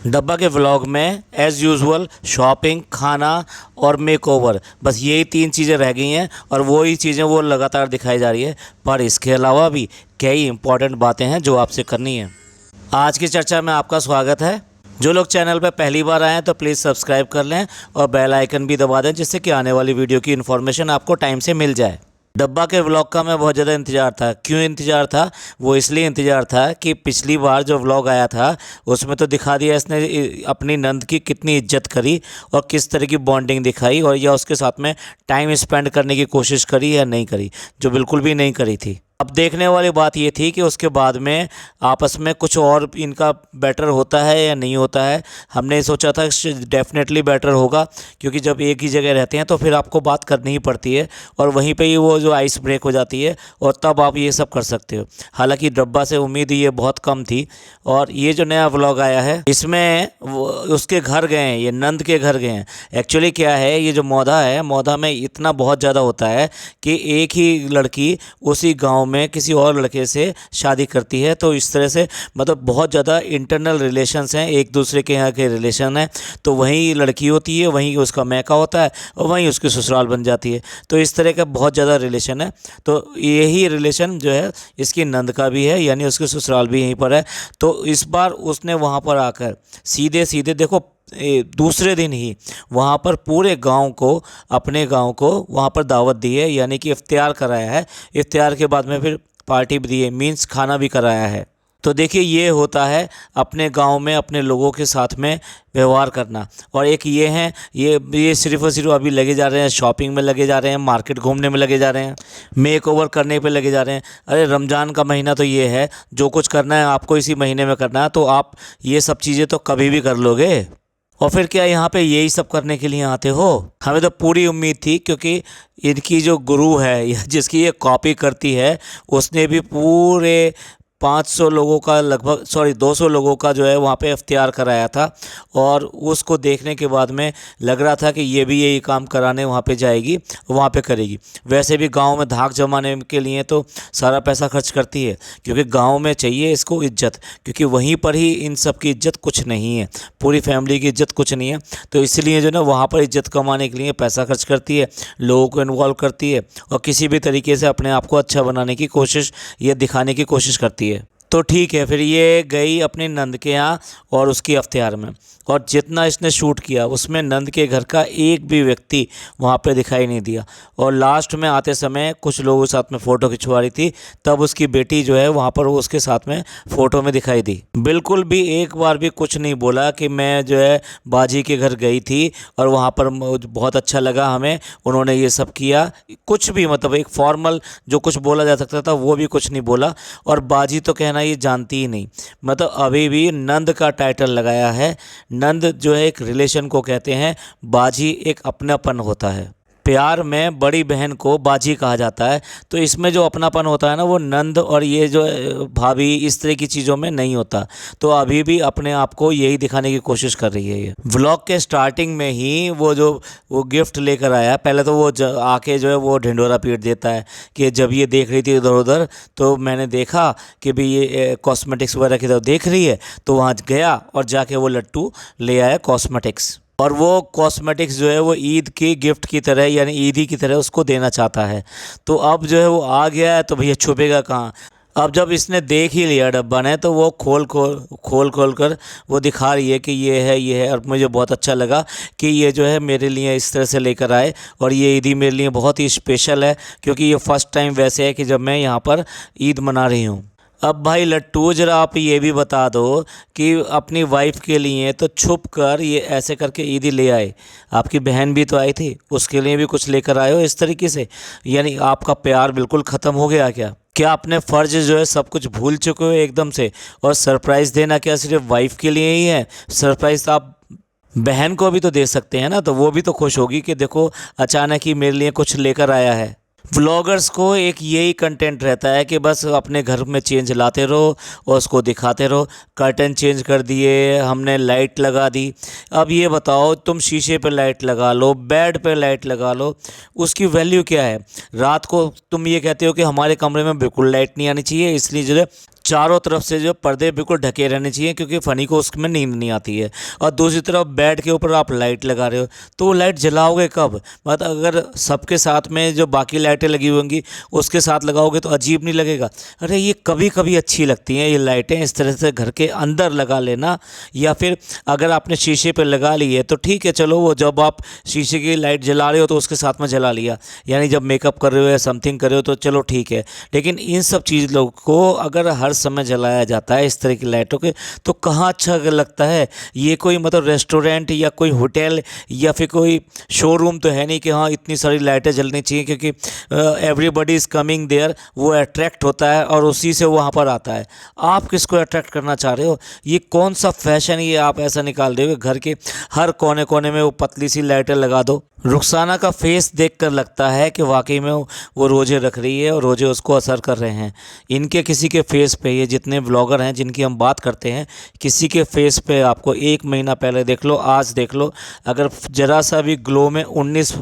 डब्बा के व्लॉग में एज़ यूजुअल शॉपिंग, खाना और मेकओवर, बस यही 3 चीज़ें रह गई हैं और वही चीज़ें वो लगातार दिखाई जा रही है। पर इसके अलावा भी कई इंपॉर्टेंट बातें हैं जो आपसे करनी है। आज की चर्चा में आपका स्वागत है। जो लोग चैनल पर पहली बार आए हैं तो प्लीज़ सब्सक्राइब कर लें और बेल आइकन भी दबा दें, जिससे कि आने वाली वीडियो की इन्फॉर्मेशन आपको टाइम से मिल जाए। डब्बा के व्लॉग का मैं बहुत ज़्यादा इंतज़ार था। क्यों इंतज़ार था? वो इसलिए इंतज़ार था कि पिछली बार जो व्लॉग आया था उसमें तो दिखा दिया इसने अपनी नंद की कितनी इज्जत करी और किस तरह की बॉन्डिंग दिखाई, और या उसके साथ में टाइम स्पेंड करने की कोशिश करी या नहीं करी, जो बिल्कुल भी नहीं करी थी। अब देखने वाली बात ये थी कि उसके बाद में आपस में कुछ और इनका बेटर होता है या नहीं होता है। हमने सोचा था डेफिनेटली बेटर होगा, क्योंकि जब एक ही जगह रहते हैं तो फिर आपको बात करनी ही पड़ती है और वहीं पे ही वो जो आइस ब्रेक हो जाती है और तब आप ये सब कर सकते हो। हालांकि डब्बा से उम्मीद ये बहुत कम थी। और ये जो नया व्लॉग आया है इसमें उसके घर गए हैं, ये नंद के घर गए हैं। एक्चुअली क्या है, ये जो मौधा है, मौधा में इतना बहुत ज़्यादा होता है कि एक ही लड़की उसी गाँव में किसी और लड़के से शादी करती है। तो इस तरह से मतलब बहुत ज़्यादा इंटरनल रिलेशंस हैं, एक दूसरे के यहाँ के रिलेशन हैं। तो वहीं लड़की होती है, वहीं उसका मैका होता है और वहीं उसकी ससुराल बन जाती है। तो इस तरह का बहुत ज़्यादा रिलेशन है। तो यही रिलेशन जो है इसकी नंद का भी है, यानी उसकी ससुराल भी यहीं पर है। तो इस बार उसने वहाँ पर आकर सीधे सीधे देखो दूसरे दिन ही वहाँ पर पूरे गांव को, अपने गांव को वहाँ पर दावत दी है, यानी कि इफ्तियार कराया है। इफ्तियार के बाद में फिर पार्टी भी दी है, मीन्स खाना भी कराया है। तो देखिए, ये होता है अपने गांव में अपने लोगों के साथ में व्यवहार करना। और एक ये है, ये सिर्फ और सिर्फ अभी लगे जा रहे हैं, शॉपिंग में लगे जा रहे हैं, मार्केट घूमने में लगे जा रहे हैं, मेक ओवर करने पे लगे जा रहे हैं। अरे रमज़ान का महीना तो ये है, जो कुछ करना है आपको इसी महीने में करना है, तो आप ये सब चीज़ें तो कभी भी कर लोगे। और फिर क्या यहाँ पे यही सब करने के लिए आते हो? हमें तो पूरी उम्मीद थी, क्योंकि इनकी जो गुरु है या जिसकी ये कॉपी करती है, उसने भी पूरे 500 लोगों का, लगभग 200 लोगों का जो है वहाँ पे इफ्तियार कराया था। और उसको देखने के बाद में लग रहा था कि ये भी यही काम कराने वहाँ पे जाएगी, वहाँ पे करेगी। वैसे भी गांव में धाक जमाने के लिए तो सारा पैसा खर्च करती है, क्योंकि गांव में चाहिए इसको इज्जत, क्योंकि वहीं पर ही इन सब की इज्जत कुछ नहीं है, पूरी फैमिली की इज्जत कुछ नहीं है। तो इसलिए जो ना वहाँ पर इज्जत कमाने के लिए पैसा खर्च करती है, लोगों को इन्वॉल्व करती है और किसी भी तरीके से अपने आप को अच्छा बनाने की कोशिश, ये दिखाने की कोशिश करती है। तो ठीक है, फिर ये गई अपने नंद के यहाँ और उसकी इफ्तियार में, और जितना इसने शूट किया उसमें नंद के घर का एक भी व्यक्ति वहाँ पे दिखाई नहीं दिया। और लास्ट में आते समय कुछ लोगों के साथ में फ़ोटो खिंचवा रही थी, तब उसकी बेटी जो है वहाँ पर उसके साथ में फ़ोटो में दिखाई दी। बिल्कुल भी एक बार भी कुछ नहीं बोला कि मैं जो है बाजी के घर गई थी और वहाँ पर बहुत अच्छा लगा हमें, उन्होंने ये सब किया। कुछ भी मतलब एक फॉर्मल जो कुछ बोला जा सकता था वो भी कुछ नहीं बोला। और बाजी तो कहना ये जानती ही नहीं, मतलब अभी भी नंद का टाइटल लगाया है। नंद जो है एक रिलेशन को कहते हैं, बाजी एक अपनापन होता है। प्यार में बड़ी बहन को बाजी कहा जाता है। तो इसमें जो अपनापन होता है ना, वो नंद और ये जो भाभी इस तरह की चीज़ों में नहीं होता। तो अभी भी अपने आप को यही दिखाने की कोशिश कर रही है। ये व्लॉग के स्टार्टिंग में ही वो गिफ्ट लेकर आया, पहले तो वो आके जो है वो ढिंढोरा पीट देता है कि जब ये देख रही थी इधर उधर, तो मैंने देखा कि भी ये कॉस्मेटिक्स वगैरह की तरफ देख रही है, तो वहाँ गया और जाके वो लट्टू ले आया कॉस्मेटिक्स। और वो कॉस्मेटिक्स जो है वो ईद की गिफ्ट की तरह, यानी ईदी की तरह उसको देना चाहता है। तो अब जो है वो आ गया है, तो भैया छुपेगा कहाँ। अब जब इसने देख ही लिया डब्बा ने, तो वो खोल कर वो दिखा रही है कि ये है। और मुझे बहुत अच्छा लगा कि ये जो है मेरे लिए इस तरह से लेकर आए, और ये ईदी मेरे लिए बहुत ही स्पेशल है, क्योंकि ये फ़र्स्ट टाइम वैसे है कि जब मैं यहाँ पर ईद मना रही हूँ। अब भाई लट्टू, जरा आप ये भी बता दो कि अपनी वाइफ के लिए तो छुप कर ये ऐसे करके ईदी ले आए। आपकी बहन भी तो आई थी, उसके लिए भी कुछ लेकर आए हो इस तरीके से? यानी आपका प्यार बिल्कुल ख़त्म हो गया क्या? क्या अपने फ़र्ज जो है सब कुछ भूल चुके हो एकदम से? और सरप्राइज़ देना क्या सिर्फ वाइफ के लिए ही है? सरप्राइज़ आप बहन को भी तो दे सकते हैं ना, तो वो भी तो खुश होगी कि देखो अचानक ही मेरे लिए कुछ लेकर आया है। व्लॉगर्स को एक यही कंटेंट रहता है कि बस अपने घर में चेंज लाते रहो और उसको दिखाते रहो। कर्टन चेंज कर दिए हमने, लाइट लगा दी। अब ये बताओ, तुम शीशे पे लाइट लगा लो, बेड पे लाइट लगा लो, उसकी वैल्यू क्या है? रात को तुम ये कहते हो कि हमारे कमरे में बिल्कुल लाइट नहीं आनी चाहिए, इसलिए जो है चारों तरफ से जो पर्दे बिल्कुल ढके रहने चाहिए, क्योंकि फ़नी को उसमें नींद नहीं आती है। और दूसरी तरफ बेड के ऊपर आप लाइट लगा रहे हो, तो वो लाइट जलाओगे कब? मतलब अगर सबके साथ में जो बाकी लाइटें लगी होंगी उसके साथ लगाओगे तो अजीब नहीं लगेगा? अरे ये कभी कभी अच्छी लगती हैं ये लाइटें, इस तरह से घर के अंदर लगा लेना। या फिर अगर आपने शीशे पर लगा ली है तो ठीक है, चलो वो जब आप शीशे की लाइट जला रहे हो तो उसके साथ में जला लिया, यानी जब मेकअप कर रहे हो या समथिंग कर रहे हो तो चलो ठीक है। लेकिन इन सब चीज़ों को अगर हर समय जलाया जाता है इस तरह की लाइटों के, तो कहाँ अच्छा लगता है? ये कोई मतलब रेस्टोरेंट या कोई होटल या फिर कोई शोरूम तो है नहीं कि हाँ इतनी सारी लाइटें जलनी चाहिए, क्योंकि एवरीबडी इज़ कमिंग देयर, वो अट्रैक्ट होता है और उसी से वहाँ पर आता है। आप किसको अट्रैक्ट करना चाह रहे हो? ये कौन सा फैशन ये आप ऐसा निकाल रहे हो? घर के हर कोने कोने में वो पतली सी लाइटें लगा दो। रुखसाना का फेस देखकर लगता है कि वाकई में वो रोज़े रख रही है और रोज़े उसको असर कर रहे हैं। इनके किसी के फेस पे, ये जितने ब्लॉगर हैं जिनकी हम बात करते हैं, किसी के फेस पे आपको 1 महीना पहले देख लो, आज देख लो, अगर ज़रा सा भी ग्लो में 19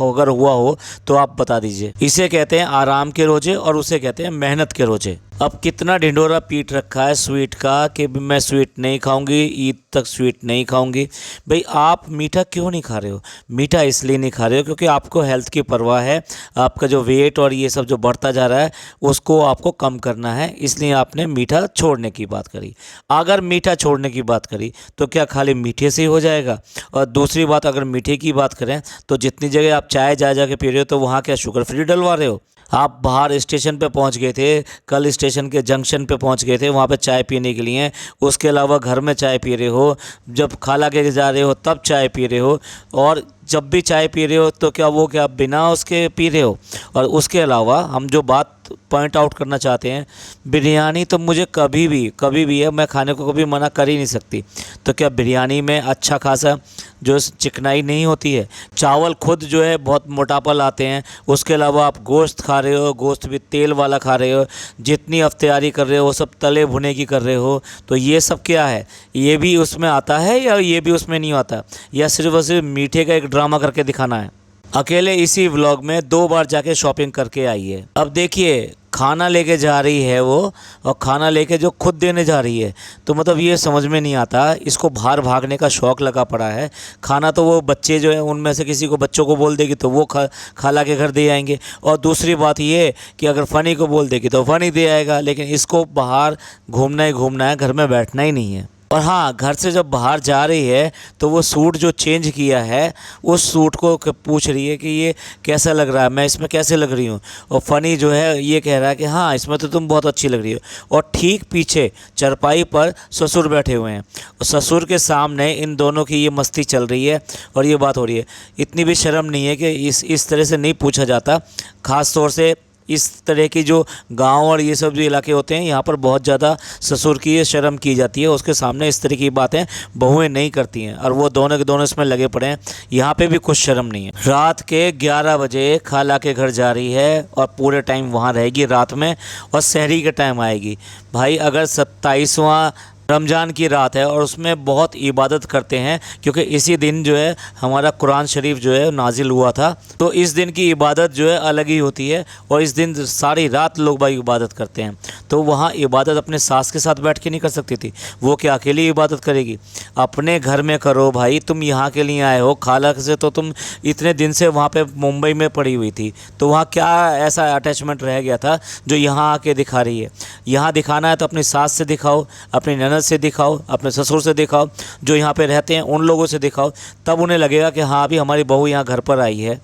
अगर हुआ हो तो आप बता दीजिए। इसे कहते हैं आराम के रोज़े और उसे कहते हैं मेहनत के रोज़े। अब कितना ढिंढोरा पीट रखा है स्वीट का कि मैं स्वीट नहीं खाऊंगी, ईद तक स्वीट नहीं खाऊंगी। भाई आप मीठा क्यों नहीं खा रहे हो? मीठा इसलिए नहीं खा रहे हो क्योंकि आपको हेल्थ की परवाह है। आपका जो वेट और ये सब जो बढ़ता जा रहा है उसको आपको कम करना है, इसलिए आपने मीठा छोड़ने की बात करी। अगर मीठा छोड़ने की बात करी तो क्या खाली मीठे से ही हो जाएगा? और दूसरी बात, अगर मीठे की बात करें तो जितनी जगह आप चाय जा के पी रहे हो तो वहाँ क्या शुगर फ्री डलवा रहे हो? आप बाहर स्टेशन पे पहुंच गए थे, कल स्टेशन के जंक्शन पे पहुंच गए थे वहाँ पे चाय पीने के लिए, उसके अलावा घर में चाय पी रहे हो, जब खाला के जा रहे हो तब चाय पी रहे हो, और जब भी चाय पी रहे हो तो क्या वो क्या बिना उसके पी रहे हो? और उसके अलावा हम जो बात पॉइंट आउट करना चाहते हैं, बिरयानी तो मुझे कभी भी है, मैं खाने को कभी मना कर ही नहीं सकती। तो क्या बिरयानी में अच्छा खासा जो चिकनाई नहीं होती है? चावल खुद जो है बहुत मोटापा लाते हैं, उसके अलावा आप गोश्त खा रहे हो, गोश्त भी तेल वाला खा रहे हो, जितनी अफ्तारी कर रहे हो वो सब तले भुने की कर रहे हो। तो ये सब क्या है? ये भी उसमें आता है या ये भी उसमें नहीं आता? या सिर्फ और सिर्फ मीठे का एक ड्रामा करके दिखाना है? अकेले इसी व्लॉग में 2 बार जाके शॉपिंग करके आई है। अब देखिए खाना लेके जा रही है वो, और खाना लेके जो खुद देने जा रही है, तो मतलब ये समझ में नहीं आता, इसको बाहर भागने का शौक़ लगा पड़ा है। खाना तो वो बच्चे जो है उनमें से किसी को बच्चों को बोल देगी तो वो खाला के घर दे आएंगे, और दूसरी बात ये कि अगर फ़नी को बोल देगी तो फ़नी दे आएगा। लेकिन इसको बाहर घूमना ही घूमना है, घर में बैठना ही नहीं है। और हाँ, घर से जब बाहर जा रही है तो वो सूट जो चेंज किया है उस सूट को पूछ रही है कि ये कैसा लग रहा है, मैं इसमें कैसे लग रही हूँ? और फ़नी जो है ये कह रहा है कि हाँ इसमें तो तुम बहुत अच्छी लग रही हो। और ठीक पीछे चारपाई पर ससुर बैठे हुए हैं, और ससुर के सामने इन दोनों की ये मस्ती चल रही है और ये बात हो रही है। इतनी भी शर्म नहीं है कि इस तरह से नहीं पूछा जाता। ख़ास तौर से इस तरह की जो गांव और ये सब जो इलाके होते हैं यहाँ पर बहुत ज़्यादा ससुर की ये शर्म की जाती है, उसके सामने इस तरह की बातें बहुएं नहीं करती हैं, और वो दोनों के दोनों इसमें लगे पड़े हैं। यहाँ पे भी कुछ शर्म नहीं है। रात के 11 बजे खाला के घर जा रही है और पूरे टाइम वहाँ रहेगी रात में, और सहरी के टाइम आएगी। भाई अगर 27वां रमज़ान की रात है और उसमें बहुत इबादत करते हैं, क्योंकि इसी दिन जो है हमारा कुरान शरीफ जो है नाजिल हुआ था, तो इस दिन की इबादत जो है अलग ही होती है, और इस दिन सारी रात लोग भाई इबादत करते हैं। तो वहाँ इबादत अपने सास के साथ बैठ के नहीं कर सकती थी, वो क्या अकेली इबादत करेगी? अपने घर में करो भाई, तुम यहाँ के लिए आए हो, खाला से तो तुम इतने दिन से वहाँ पे मुंबई में पड़ी हुई थी, तो वहाँ क्या ऐसा अटैचमेंट रह गया था जो यहाँ आके दिखा रही है? यहाँ दिखाना है तो अपनी सास से दिखाओ, अपनी ननद से दिखाओ, अपने ससुर से दिखाओ, जो यहाँ पे रहते हैं उन लोगों से दिखाओ, तब उन्हें लगेगा कि हाँ अभी हमारी बहू यहाँ घर पर आई है।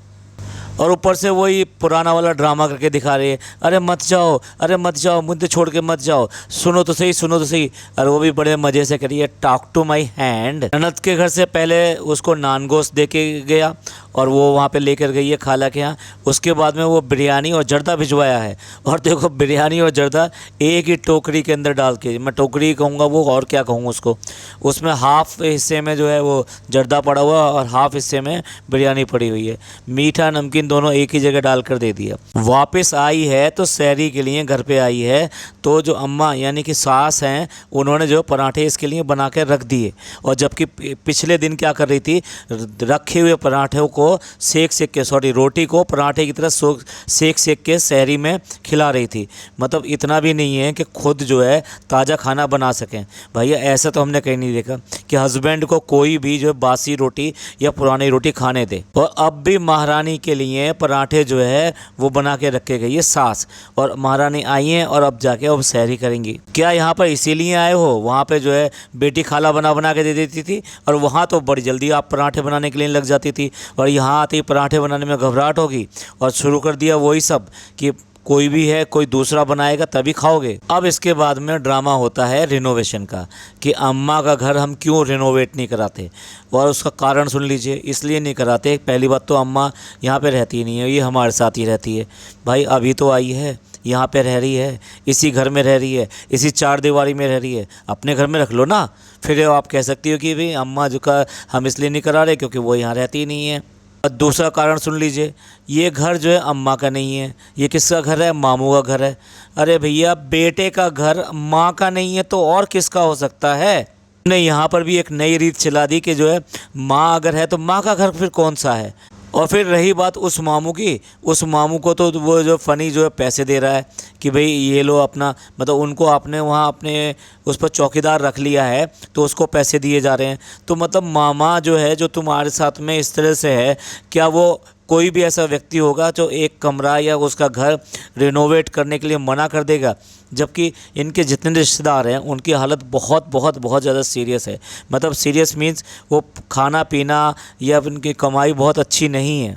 और ऊपर से वही पुराना वाला ड्रामा करके दिखा रही है, अरे मत जाओ, अरे मत जाओ, मुझे छोड़ के मत जाओ, सुनो तो सही, सुनो तो सही। और वो भी बड़े मज़े से करिए, टॉक टू माई हैंड। ननद के घर से पहले उसको नान गोश्त दे के गया और वो वहाँ पे लेकर गई है खाला के यहाँ। उसके बाद में वो बिरयानी और जर्दा भिजवाया है, और देखो बिरयानी और जर्दा एक ही टोकरी के अंदर डाल के, मैं टोकरी कहूँगा वो, और क्या कहूँ उसको, उसमें हाफ़ हिस्से में जो है वो जर्दा पड़ा हुआ और हाफ़ हिस्से में बिरयानी पड़ी हुई है। मीठा नमकीन दोनों एक ही जगह डालकर दे दिया। वापस आई है तो सहरी के लिए घर पे आई है, तो जो अम्मा यानी कि सास हैं उन्होंने जो पराठे इसके लिए बना के रख दिए, और जबकि पिछले दिन क्या कर रही थी, रखे हुए पराठों को को सेक के रोटी को पराठे की तरह सेक के शहरी में खिला रही थी। मतलब इतना भी नहीं है कि खुद जो है ताज़ा खाना बना सकें। भैया ऐसा तो हमने कहीं नहीं देखा कि हस्बैंड को कोई भी जो है बासी रोटी या पुरानी रोटी खाने दे। और अब भी महारानी के लिए पराठे जो है वो बना के रखे गए, ये सास। और महारानी आई हैं और अब जाके अब शहरी करेंगी। क्या यहाँ पर इसीलिए आए हो? वहाँ पे जो है बेटी खाला बना के दे देती थी और वहाँ तो बड़ी जल्दी आप पराठे बनाने के लिए लग जाती थी, और यहाँ आते ही पराठे बनाने में घबराहट होगी और शुरू कर दिया वही सब कि कोई भी है कोई दूसरा बनाएगा तभी खाओगे। अब इसके बाद में ड्रामा होता है रिनोवेशन का कि अम्मा का घर हम क्यों रिनोवेट नहीं कराते, और उसका कारण सुन लीजिए। इसलिए नहीं कराते, पहली बात तो अम्मा यहाँ पे रहती नहीं है, ये हमारे साथ ही रहती है। भाई अभी तो आई है, यहाँ पे रह रही है, इसी घर में रह रही है, इसी चार दीवारी में रह रही है, अपने घर में रख लो ना। फिर आप कह सकती हो कि भाई अम्मा जो का हम इसलिए नहीं करा रहे क्योंकि वो यहाँ रहती ही नहीं है। और दूसरा कारण सुन लीजिए, ये घर जो है अम्मा का नहीं है, ये किसका घर है? मामू का घर है। अरे भैया बेटे का घर माँ का नहीं है तो और किसका हो सकता है? ने यहाँ पर भी एक नई रीत चला दी कि जो है माँ अगर है तो माँ का घर फिर कौन सा है। और फिर रही बात उस मामू की, उस मामू को तो वो जो फ़नी जो है पैसे दे रहा है कि भाई ये लो अपना, मतलब उनको आपने वहाँ अपने उस पर चौकीदार रख लिया है तो उसको पैसे दिए जा रहे हैं। तो मतलब मामा जो है जो तुम्हारे साथ में इस तरह से है, क्या वो कोई भी ऐसा व्यक्ति होगा जो एक कमरा या उसका घर रिनोवेट करने के लिए मना कर देगा? जबकि इनके जितने रिश्तेदार हैं उनकी हालत बहुत बहुत बहुत ज़्यादा सीरियस है। मतलब सीरियस मीन्स वो खाना पीना या उनकी कमाई बहुत अच्छी नहीं है।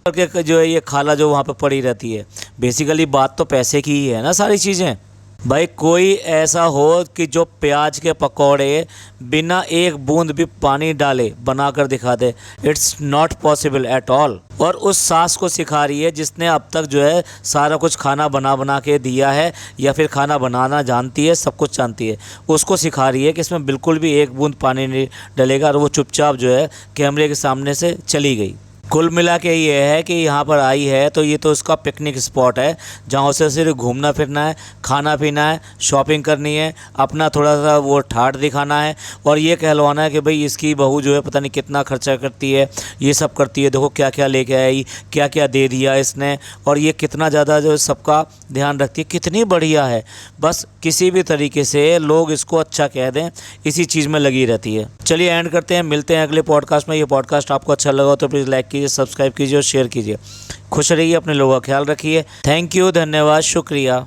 और जो है ये खाला जो वहाँ पे पड़ी रहती है, बेसिकली बात तो पैसे की ही है ना सारी चीज़ें। भाई कोई ऐसा हो कि जो प्याज के पकौड़े बिना एक बूंद भी पानी डाले बना कर दिखा दे, it's not possible at all. और उस सास को सिखा रही है जिसने अब तक जो है सारा कुछ खाना बना के दिया है या फिर खाना बनाना जानती है, सब कुछ जानती है, उसको सिखा रही है कि इसमें बिल्कुल भी एक बूंद पानी नहीं डलेगा। और वो चुपचाप जो है कैमरे के सामने से चली गई। कुल मिला के ये है कि यहाँ पर आई है तो ये तो उसका पिकनिक स्पॉट है जहाँ उसे सिर्फ घूमना फिरना है, खाना पीना है, शॉपिंग करनी है, अपना थोड़ा सा वो ठाठ दिखाना है और ये कहलवाना है कि भाई इसकी बहू जो है पता नहीं कितना खर्चा करती है, ये सब करती है, देखो क्या क्या लेके आई, क्या क्या दे दिया इसने, और ये कितना ज़्यादा जो सबका ध्यान रखती है, कितनी बढ़िया है। बस किसी भी तरीके से लोग इसको अच्छा कह दें, इसी चीज़ में लगी रहती है। चलिए एंड करते हैं, मिलते हैं अगले पॉडकास्ट में। ये पॉडकास्ट आपको अच्छा लगा तो प्लीज़ लाइक कीजिए, सब्सक्राइब कीजिए और शेयर कीजिए। खुश रहिए, अपने लोगों का ख्याल रखिए। थैंक यू, धन्यवाद, शुक्रिया।